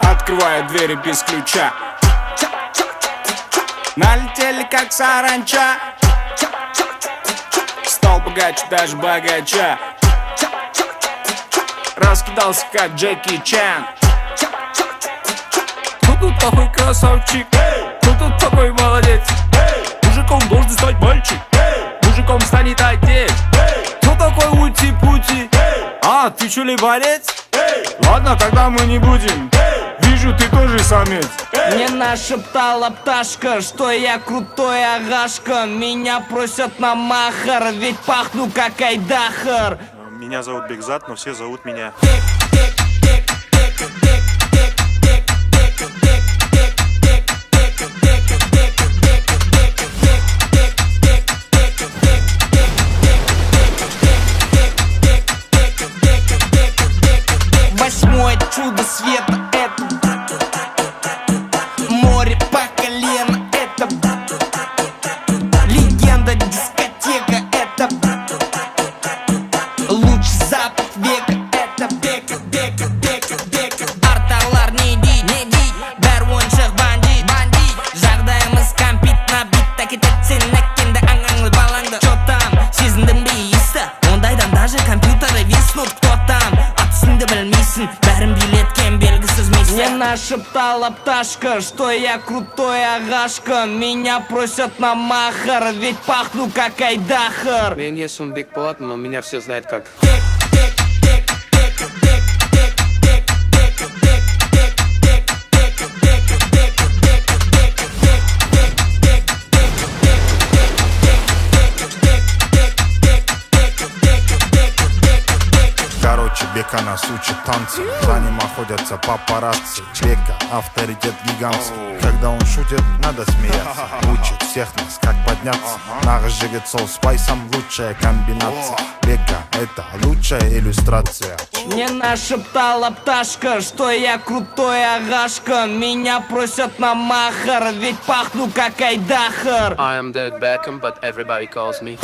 Открываю двери без ключа. Налетели как саранча. Стал богаче, даже богача. Раскидался как Джеки Чан. Кто тут такой красавчик? Кто тут такой молодец? Мужиком должен стать мальчик. Мужиком станет отец. Кто такой ути-пути? А, ты чё ли борец? Ладно, тогда мы не будем. Вижу, ты тоже самец. Мне нашептала пташка, что я крутой агашка. Меня просят на махар, ведь пахну как айдахар. Меня зовут Бекзат, но все зовут меня Восьмое чудо света — это море по колено, это легенда дискотека, это лучший запад века, это бека. Арталар не дейт, бәр ойыншық бандит. Жағдайымыз компьютер бит, әкетет сен әккенді аңаңлы балаңды. Чё там, сезіндің бе иісті? Ондайдан даже компьютеры виснут. Кто там? Атысыңды білмейсің, бәрін билеткен белгісіз миссия. Мне нашептала пташка, что я крутой агашка. Меня просят на махар, ведь пахну как айдахар. Мен есімім Бекболат, но меня все знают как Короче, Бека нас учит танцы. За ним охотятся папарацци. Бека — авторитет гигантский. Когда он шутит, надо смеяться. Учит всех нас, как подняться. Нағыз жігіт сол спайсом лучшая комбинация. Бека — это лучшая иллюстрация. Мне нашептала пташка, что я крутой агашка. Меня просят на махар, ведь пахну как айдахар. I am David Beckham, but everybody calls me